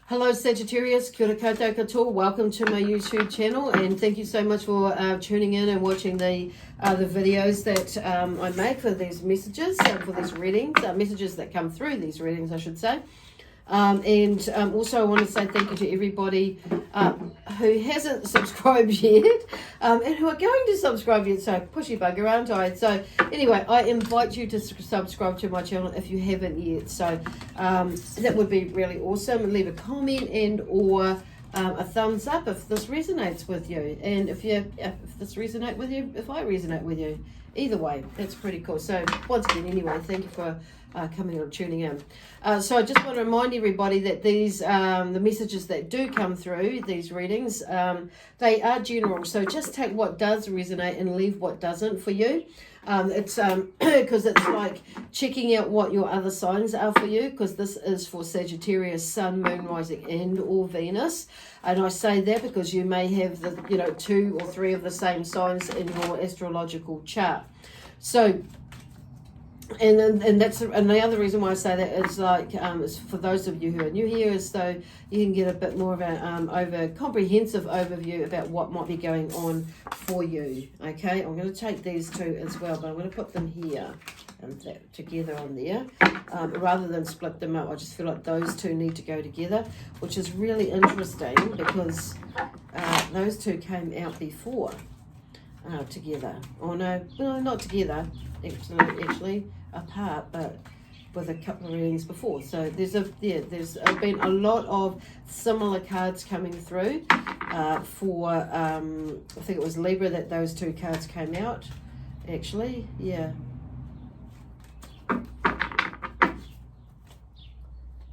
Hello Sagittarius, kia ora koutou katoa. Welcome to my YouTube channel, and thank you so much for tuning in and watching the videos that I make for these messages, for these readings, messages that come through these readings, I should say. Also I want to say thank you to everybody who hasn't subscribed yet and who are going to subscribe yet. So pushy bugger, aren't I? So anyway, I invite you to subscribe to my channel if you haven't yet. So that would be really awesome. Leave a comment and or a thumbs up if this resonates with you, and if this resonates with you, if I resonate with you. Either way, that's pretty cool. So once again, anyway, thank you for coming and tuning in. So I just want to remind everybody that these the messages that do come through these readings, they are general. So just take what does resonate and leave what doesn't for you. It's because it's like checking out what your other signs are for you, because this is for Sagittarius, Sun, Moon, Rising, and or Venus. And I say that because you may have the 2 or 3 of the same signs in your astrological chart. So and the other reason why I say that is like is for those of you who are new here, is so you can get a bit more of a comprehensive overview about what might be going on for you. Okay, I'm going to take these two as well, but I'm going to put them here and that together on there rather than split them up. I just feel like those two need to go together, which is really interesting because those two came out before together. Oh no, not together. Actually apart, but with a couple of readings before. So there's been a lot of similar cards coming through for I think it was Libra that those two cards came out. Actually, yeah.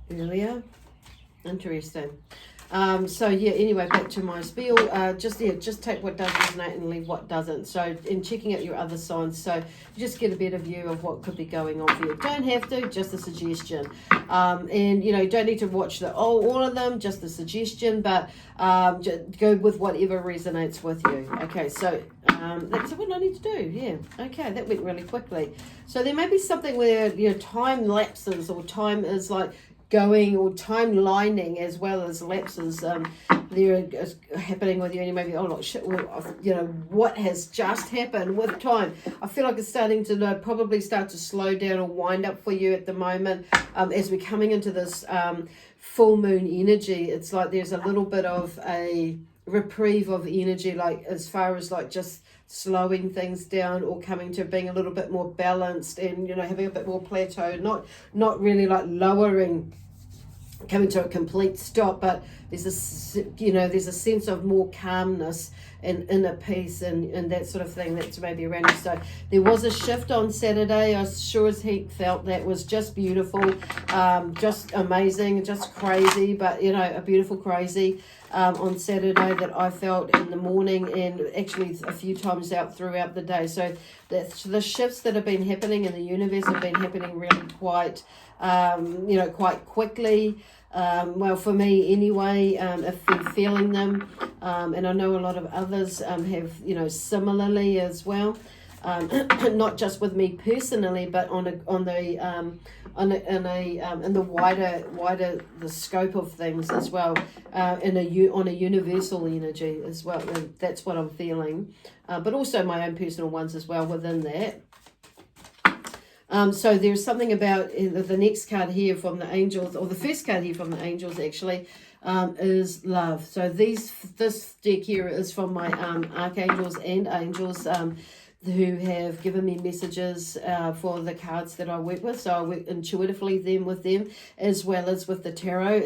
Earlier. Interesting. So yeah, anyway, back to my spiel. Just take what does resonate and leave what doesn't. So in checking out your other signs, so you just get a better view of what could be going on for you. Don't have to, just a suggestion. And you don't need to watch all of them, just a suggestion, but just go with whatever resonates with you. Okay, so that's what I need to do. Yeah, okay, that went really quickly. So there may be something where time lapses, or time is like going, or time lining as well as lapses there is happening with you, and you may be, oh look, shit, what has just happened with time. I feel like it's starting to probably start to slow down or wind up for you at the moment as we're coming into this full moon energy. It's like there's a little bit of a reprieve of energy, like as far as like just slowing things down or coming to being a little bit more balanced, and having a bit more plateau, not really like lowering, coming to a complete stop, but there's a sense of more calmness and inner peace and that sort of thing that's maybe around you. So there was a shift on Saturday. I sure as heck felt that was just beautiful, just amazing, just crazy, but a beautiful crazy on Saturday that I felt in the morning, and actually a few times out throughout the day. So the shifts that have been happening in the universe have been happening really quite quite quickly. Well, for me anyway, I've been feeling them, and I know a lot of others have similarly as well. Not just with me personally, but in the wider the scope of things as well, on a universal energy as well. And that's what I'm feeling, but also my own personal ones as well within that. So there's something about the next card here from the angels, or the first card here from the angels actually, is love. So this deck here is from my archangels and angels who have given me messages for the cards that I work with. So I work intuitively with them as well as with the tarot.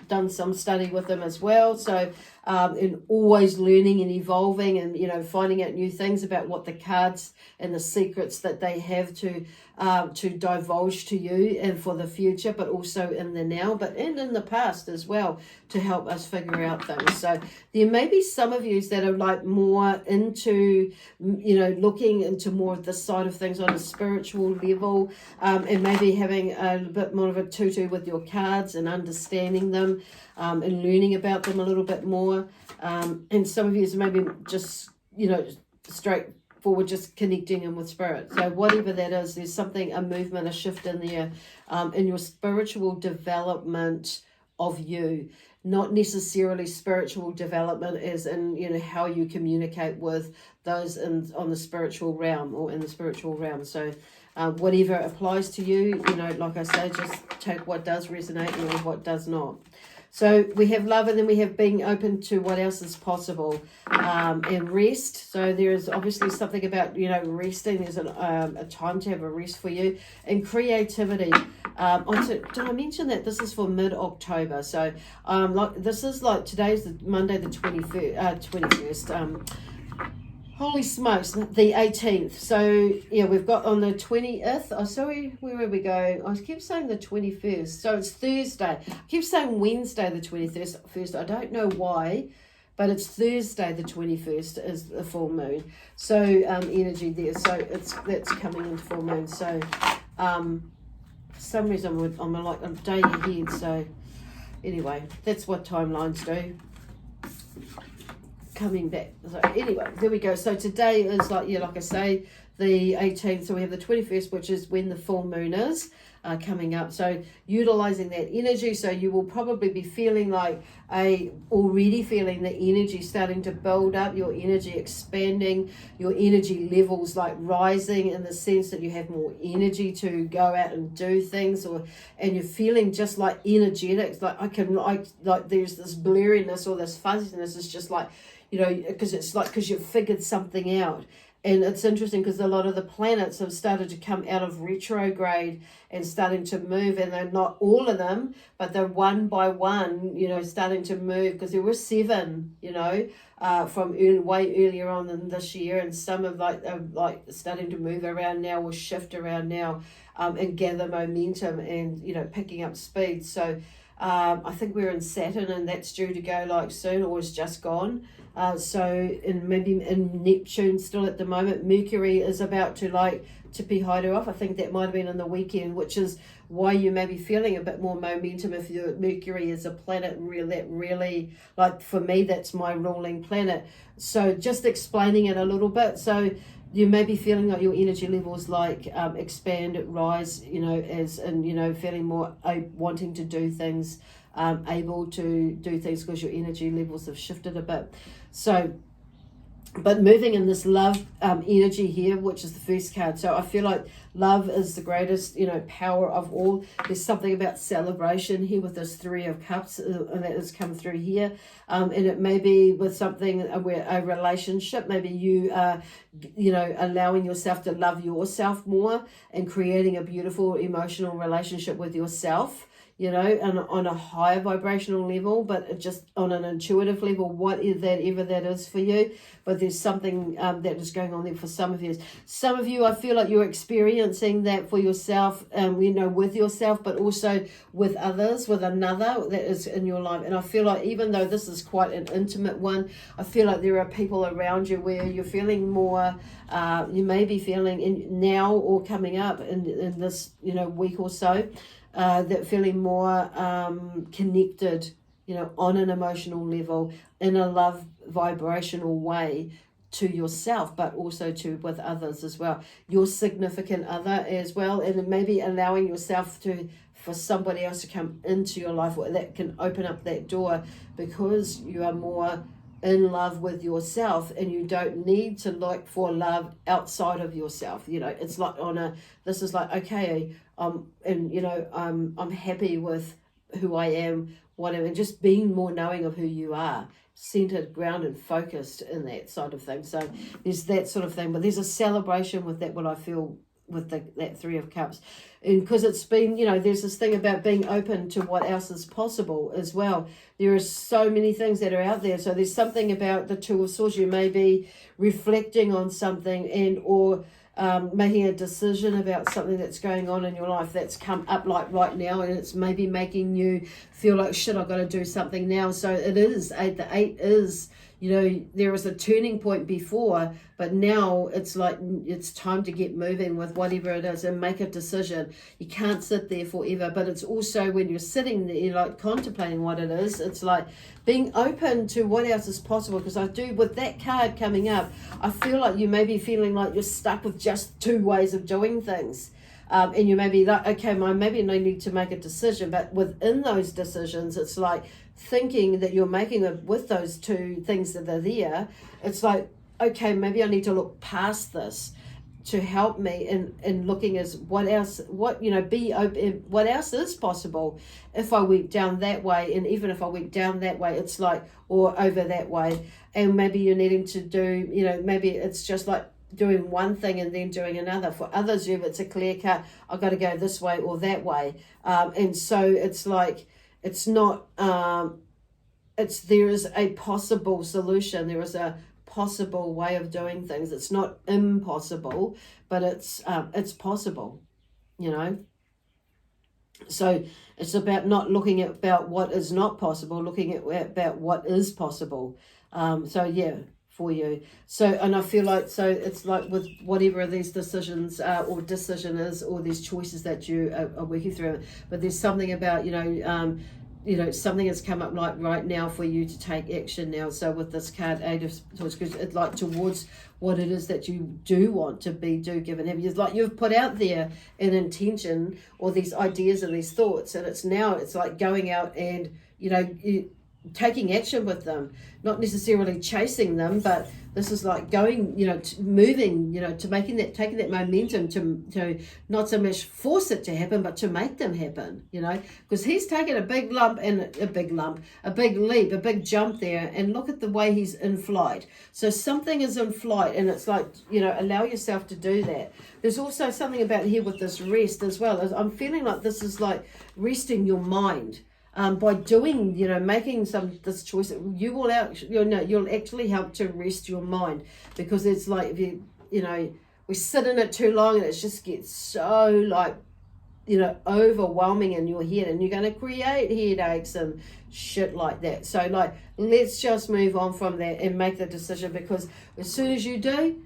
Done some study with them as well. So and always learning and evolving, and finding out new things about what the cards and the secrets that they have to divulge to you and for the future, but also in the now, and in the past as well, to help us figure out things. So there may be some of you that are like more into looking into more of this side of things on a spiritual level, and maybe having a bit more of a tutu with your cards and understanding them, and learning about them a little bit more. And some of you is maybe just straightforward, just connecting in with spirit. So whatever that is, there's something, a movement, a shift in there, in your spiritual development of you, not necessarily spiritual development as in, you know, how you communicate with those on the spiritual realm or in the spiritual realm. So whatever applies to you, you know, like I say, just take what does resonate and leave what does not. So we have love, and then we have being open to what else is possible, and rest. So there is obviously something about, you know, resting. There's a time to have a rest for you, and creativity. Did I mention that this is for mid-October? So like this is like today's Monday the 21st. Holy smokes, the 18th. So, yeah, we've got on the 20th. Oh, sorry, where would we go? I keep saying the 21st. So it's Thursday. I keep saying Wednesday the 21st. I don't know why, but it's Thursday the 21st is the full moon. So, energy there. So that's coming into full moon. So, for some reason, I'm like a day ahead. So, anyway, that's what timelines do. Coming back. So anyway, there we go. So today is like, yeah, like I say, the 18th. So we have the 21st, which is when the full moon is coming up. So utilizing that energy. So you will probably be feeling like already feeling the energy starting to build up, your energy expanding, your energy levels like rising in the sense that you have more energy to go out and do things, and you're feeling just like energetic. Like there's this blurriness or this fuzziness. It's just like, you know, because you've figured something out. And it's interesting because a lot of the planets have started to come out of retrograde and starting to move, and they're not all of them, but they're one by one, you know, starting to move, because there were 7, you know, from way earlier on in this year, and some of like starting to move around now or shift around now, and gather momentum and, you know, picking up speed. So I think we're in Saturn, and that's due to go like soon, or is just gone. Maybe in Neptune still at the moment. Mercury is about to be hider off. I think that might have been on the weekend, which is why you may be feeling a bit more momentum if your Mercury is a planet that really, like for me, that's my ruling planet. So just explaining it a little bit. So you may be feeling like your energy levels like expand, rise, you know, as in, you know, feeling more wanting to do things, able to do things because your energy levels have shifted a bit. So, but moving in this love energy here, which is the first card. So I feel like love is the greatest, you know, power of all. There's something about celebration here with this 3 of Cups, and that has come through here. And it may be with something where a relationship, maybe you are, you know, allowing yourself to love yourself more and creating a beautiful emotional relationship with yourself, you know, and on a higher vibrational level, but just on an intuitive level, whatever that is for you. But there's something that is going on there for some of you. Some of you, I feel like you're experiencing that for yourself, you know, with yourself, but also with others, with another that is in your life. And I feel like even though this is quite an intimate one, I feel like there are people around you where you're feeling more, you may be feeling now or coming up in this, you know, week or so, that feeling more connected, you know, on an emotional level, in a love vibrational way to yourself, but also with others as well, your significant other as well, and maybe allowing yourself for somebody else to come into your life, that can open up that door because you are more in love with yourself, and you don't need to look for love outside of yourself. You know, it's like this is like, okay, and you know, I'm happy with who I am, whatever, and just being more knowing of who you are, centered, grounded, focused in that side of things. So there's that sort of thing, but there's a celebration with that, what I feel with that 3 of Cups, and because it's been, you know, there's this thing about being open to what else is possible as well. There are so many things that are out there. So there's something about the 2 of Swords. You may be reflecting on something or making a decision about something that's going on in your life that's come up like right now, and it's maybe making you feel like, shit, I've got to do something now. So it is the 8 is, you know, there was a turning point before, but now it's like it's time to get moving with whatever it is and make a decision. You can't sit there forever, but it's also when you're sitting there, you're like contemplating what it is, it's like being open to what else is possible. Because I do, with that card coming up, I feel like you may be feeling like you're stuck with just 2 ways of doing things. and you may be like, okay, maybe I need to make a decision, but within those decisions, it's like thinking that you're making with those two things that are there, it's like, okay, maybe I need to look past this to help me in looking as what else, be open, what else is possible if I went down that way. And even if I went down that way, it's like, or over that way, and maybe you're needing to do, maybe it's just like doing one thing and then doing another. For others, it's a clear cut, I've got to go this way or that way. And so it's like, it's not, there is a possible solution. There is a possible way of doing things. It's not impossible, but it's possible, So it's about not looking at about what is not possible, looking at about what is possible. For you. So, and I feel like, so it's like with whatever these decisions or decision is, or these choices that you are working through, but there's something about, something has come up like right now for you to take action now. So with this card, 8 of Swords, because it's like towards what it is that you do want to be, do, give, and have. It's like you've put out there an intention or these ideas and these thoughts, and it's like going out and, taking action with them, not necessarily chasing them, but this is like going, moving, to taking that momentum to not so much force it to happen, but to make them happen, because he's taken a big leap, a big jump there, and look at the way he's in flight. So something is in flight, and it's like, allow yourself to do that. There's also something about here with this rest as well. I'm feeling like this is like resting your mind. By doing, making this choice, you'll actually help to rest your mind, because it's like if we sit in it too long and it just gets so like, overwhelming in your head, and you're going to create headaches and shit like that. So like, let's just move on from that and make the decision, because as soon as you do,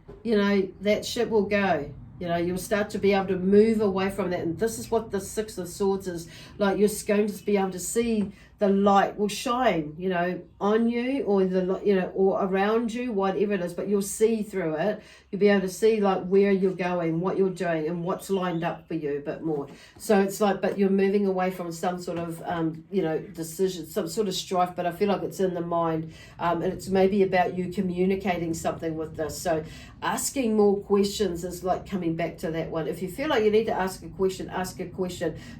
that shit will go. You'll start to be able to move away from that. And this is what the 6 of Swords is. Like, you're going to be able to see the light will shine, on you, or or around you, whatever it is, but you'll see through it. You'll be able to see like where you're going, what you're doing, and what's lined up for you a bit more. So it's like, but you're moving away from some sort of, decision, some sort of strife, but I feel like it's in the mind. And it's maybe about you communicating something with this. So asking more questions is like coming back to that one. If you feel like you need to ask a question,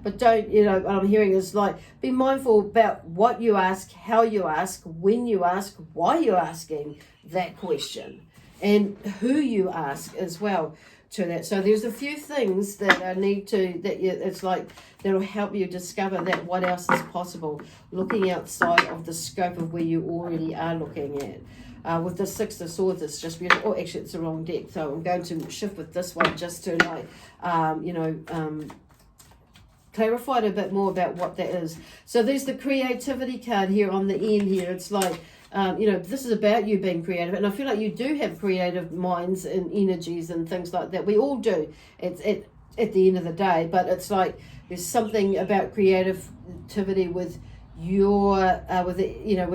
but don't, what I'm hearing is like, be mindful about what you ask, how you ask, when you ask, why you're asking that question, and who you ask as well to that. So there's a few things that it's like that'll help you discover that what else is possible, looking outside of the scope of where you already are looking at. With the 6 of Swords, it's just beautiful. Oh, actually, it's the wrong deck, so I'm going to shift with this one just to like, clarify it a bit more about what that is. So there's the creativity card here on the end here. It's like, this is about you being creative, and I feel like you do have creative minds and energies and things like that. We all do at the end of the day, but it's like there's something about creativity with your with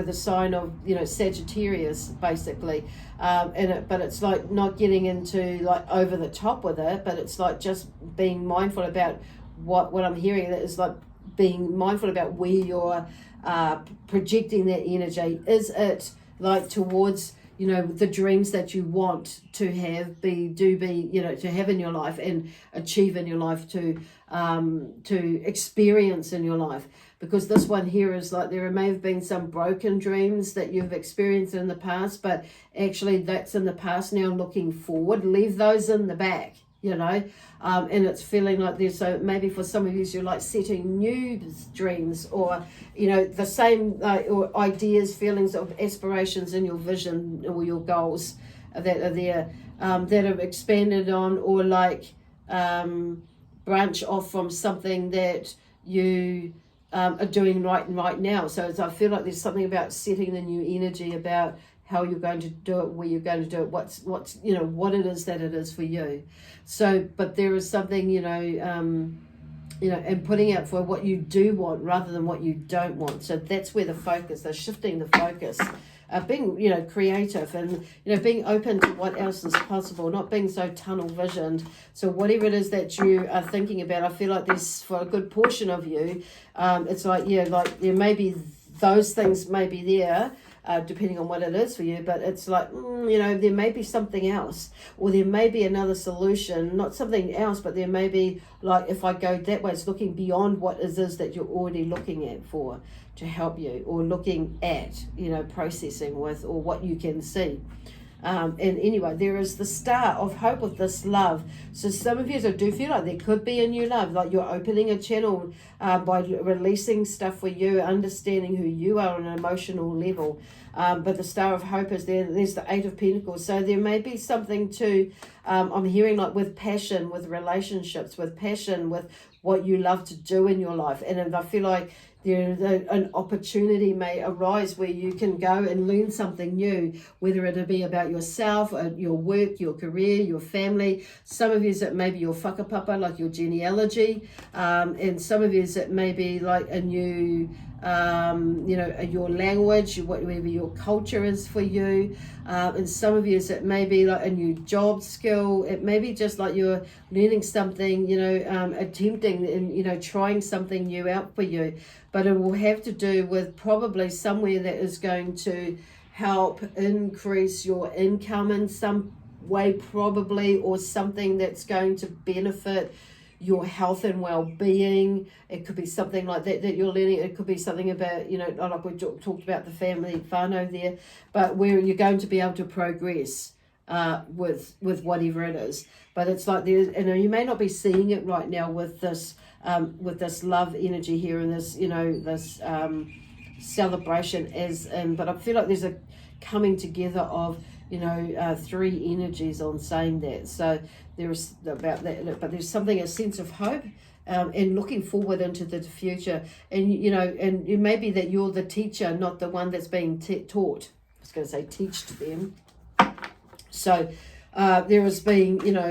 the sign of Sagittarius basically, but it's like not getting into like over the top with it, but it's like just being mindful about what I'm hearing. That is like being mindful about where you're projecting that energy. Is it like towards the dreams that you want to have, to have in your life and achieve in your life, to experience in your life? Because this one here is like there may have been some broken dreams that you've experienced in the past, but actually that's in the past now. Looking forward, leave those in the back, and it's feeling like there's, so maybe for some of you, you're like setting new dreams, or the same or ideas, feelings of aspirations in your vision or your goals that are there, that have expanded on, or like branch off from something that you are doing right now. So I feel like there's something about setting the new energy about how you're going to do it, where you're going to do it, what's what it is that it is for you. So, but there is something, you know, and putting out for what you do want rather than what you don't want. So that's where the focus, they're shifting the focus, being, you know, creative and, you know, being open to what else is possible, not being so tunnel visioned. So whatever it is that you are thinking about, I feel like there's, for a good portion of you, it's like, yeah, like there may be those things may be there, depending on what it is for you, but it's like, you know, there may be something else, or there may be another solution, not something else, but there may be, like, if I go that way, it's looking beyond what it is that you're already looking at for to help you, or looking at, you know, processing with, or what you can see. And anyway, there is the star of hope with this love. So some of you do feel like there could be a new love, like you're opening a channel by releasing stuff for you, understanding who you are on an emotional level. But the star of hope is there. There's the 8 of Pentacles. So there may be something to, I'm hearing, like with passion, with relationships, with passion, with what you love to do in your life. And I feel like an opportunity may arise where you can go and learn something new, whether it be about yourself, your work, your career, your family. Some of you it may be your whakapapa, like your genealogy, and some of you it may be like a new, you know, your language, whatever your culture is for you, and some of you it may be like a new job skill. It may be just like you're learning something, you know, attempting and, you know, trying something new out for you. But it will have to do with probably somewhere that is going to help increase your income in some way, probably, or something that's going to benefit your health and well-being. It could be something like that that you're learning. It could be something about, you know, like we talked about the family whānau there, but where you're going to be able to progress with whatever it is. But it's like there, and you may not be seeing it right now with this love energy here and this, you know, this celebration as in, but I feel like there's a coming together of, you know, 3 energies on saying that. So there's about that, but there's something, a sense of hope, and looking forward into the future. And, you know, and it may be that you're the teacher, not the one that's being taught. I was going to say teach to them. So there has been, you know,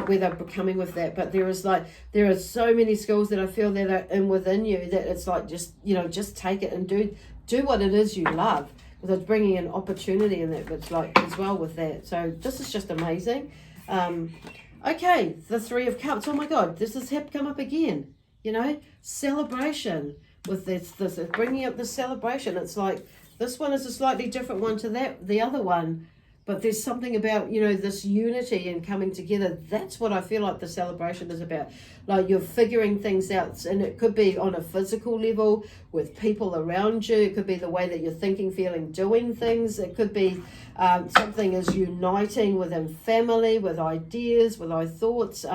where they're coming with that, but there is like, there are so many skills that I feel that are in within you that it's like, just, you know, just take it and do what it is you love, because it's bringing an opportunity in that, but it's like as well with that. So this is just amazing. Okay, the 3 of Cups. Oh my God, this has come up again, you know, celebration with this bringing up the celebration. It's like, this one is a slightly different one to the other one. But there's something about, you know, this unity and coming together. That's what I feel like the celebration is about. Like you're figuring things out, and it could be on a physical level with people around you. It could be the way that you're thinking, feeling, doing things. It could be something is uniting within family, with ideas, with our thoughts.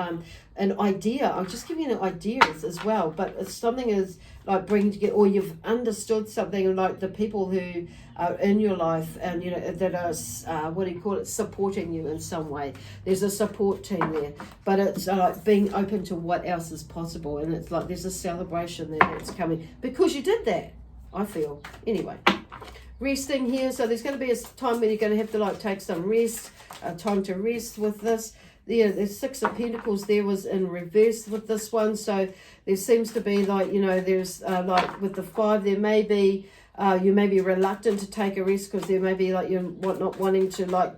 An idea, I'm just giving you ideas as well, but if something is like bringing together, or you've understood something, like the people who are in your life and, you know, that are, what do you call it, supporting you in some way. There's a support team there, but it's like being open to what else is possible. And it's like there's a celebration that's coming because you did that, I feel. Anyway, resting here. So there's going to be a time when you're going to have to like take some rest, time to rest with this. Yeah, the 6 of Pentacles there was in reverse with this one. So there seems to be like, you know, there's like with the 5, there may be, you may be reluctant to take a rest because there may be like you're not wanting to like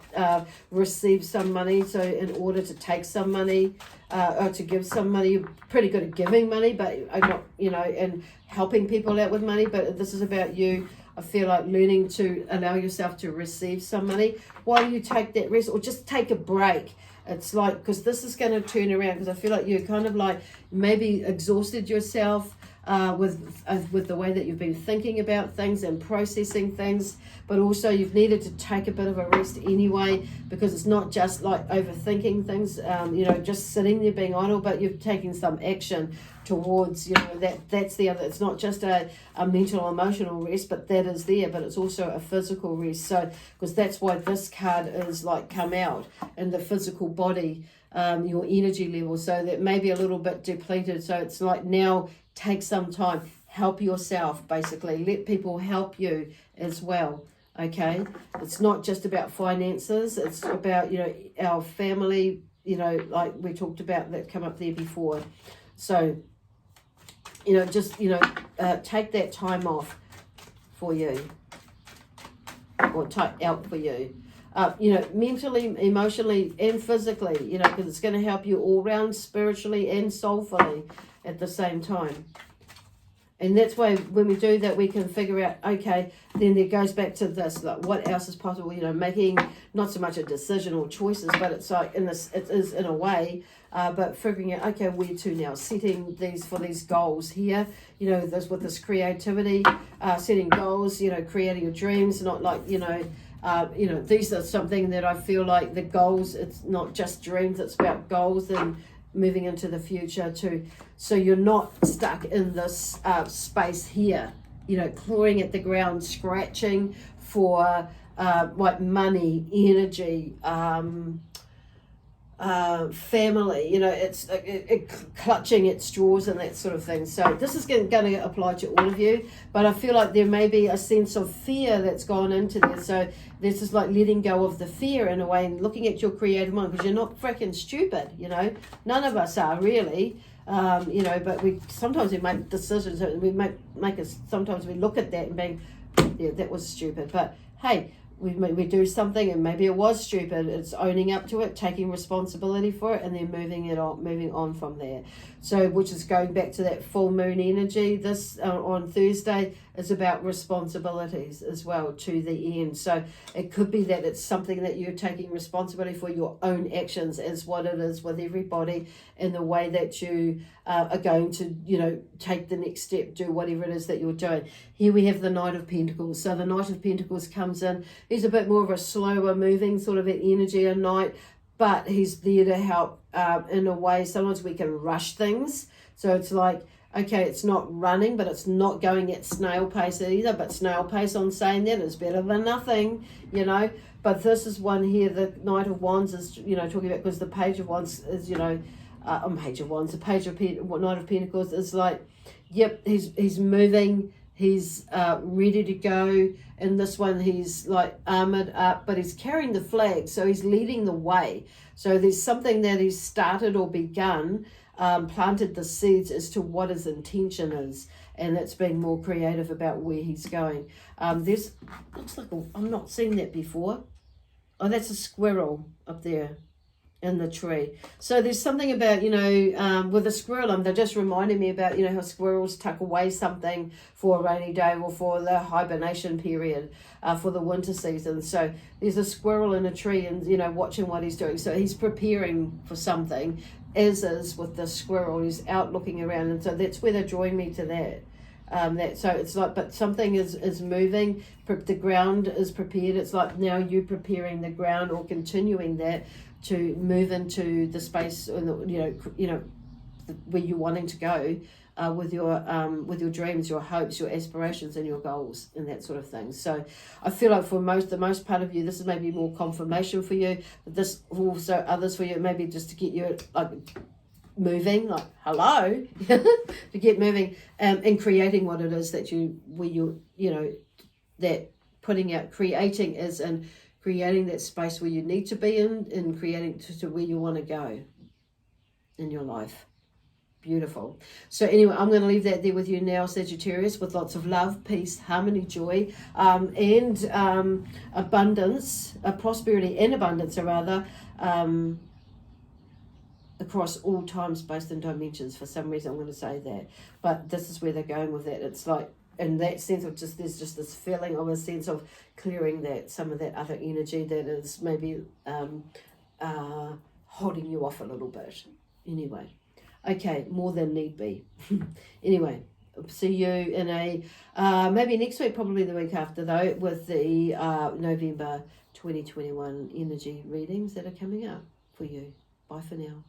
receive some money. So in order to take some money or to give some money, you're pretty good at giving money, but not, you know, and helping people out with money. But this is about you, I feel like, learning to allow yourself to receive some money while you take that rest, or just take a break. It's like, because this is going to turn around, because I feel like you're kind of like maybe exhausted yourself with the way that you've been thinking about things and processing things, but also you've needed to take a bit of a rest anyway, because it's not just like overthinking things, you know, just sitting there being idle, but you've taken some action towards, you know, that's the other. It's not just a mental, emotional rest, but that is there, but it's also a physical rest. So because that's why this card is like come out in the physical body, your energy level, so that may be a little bit depleted. So it's like, now take some time, help yourself, basically let people help you as well. Okay, it's not just about finances, it's about, you know, our family, you know, like we talked about that come up there before. So you know, just, you know, take that time off for you, or take out for you. You know, mentally, emotionally, and physically, you know, because it's going to help you all round, spiritually and soulfully at the same time. And that's why when we do that, we can figure out, okay, then it goes back to this, like what else is possible, you know, making not so much a decision or choices, but it's like in this, it is in a way, but figuring out, okay, where to now, setting these for these goals here, you know, this with this creativity, setting goals, you know, creating your dreams, not like, you know, these are something that I feel like the goals, it's not just dreams, it's about goals and moving into the future too. So you're not stuck in this space here, you know, clawing at the ground, scratching for like money, energy, family, you know, it's clutching at straws and that sort of thing. So this is going to apply to all of you, but I feel like there may be a sense of fear that's gone into this. So this is like letting go of the fear in a way and looking at your creative mind, because you're not freaking stupid, you know, none of us are really, you know, but sometimes we make decisions and sometimes we look at that and being, yeah, that was stupid, but hey, we do something and maybe it was stupid. It's owning up to it, taking responsibility for it, and then moving on from there. So, which is going back to that full moon energy. This on Thursday is about responsibilities as well to the end. So it could be that it's something that you're taking responsibility for your own actions, as what it is with everybody, in the way that you are going to, you know, take the next step, do whatever it is that you're doing. Here we have the Knight of Pentacles. So the Knight of Pentacles comes in. He's a bit more of a slower moving sort of an energy, a knight, but he's there to help in a way. Sometimes we can rush things. So it's like, okay, it's not running, but it's not going at snail pace either. But snail pace, on saying that, is better than nothing, you know. But this is one here, the Knight of Wands is, you know, talking about, because the Page of Wands is, you know, Page of Wands, the Knight of Pentacles is like, yep, he's moving, he's ready to go. In this one, he's like armored up, but he's carrying the flag, so he's leading the way. So there's something that he's started or begun, planted the seeds as to what his intention is, and that's being more creative about where he's going. There's, looks like, I'm not seeing that before. Oh, that's a squirrel up there in the tree. So there's something about, you know, with a squirrel, they're just reminding me about, you know, how squirrels tuck away something for a rainy day or for the hibernation period, for the winter season. So there's a squirrel in a tree and, you know, watching what he's doing. So he's preparing for something, as is with the squirrel. He's out looking around, and so that's where they're drawing me to that. So it's like, but something is moving, the ground is prepared. It's like now you preparing the ground or continuing that to move into the space, you know, where you're wanting to go with your dreams, your hopes, your aspirations, and your goals, and that sort of thing. So I feel like for the most part of you, this is maybe more confirmation for you, but this also others for you, maybe just to get you like moving, like hello, to get moving, and creating what it is that you know, that putting out, creating is, and creating that space where you need to be in, and creating to where you want to go in your life. Beautiful. So anyway, I'm going to leave that there with you now, Sagittarius, with lots of love, peace, harmony, joy, and abundance, prosperity and abundance, across all time, space and dimensions. For some reason I'm going to say that, but this is where they're going with that. It's like, in that sense of just, there's just this feeling of a sense of clearing that, some of that other energy that is maybe holding you off a little bit. Anyway, okay, more than need be. Anyway, see you in a maybe next week, probably the week after though, with the November 2021 energy readings that are coming up for you. Bye for now.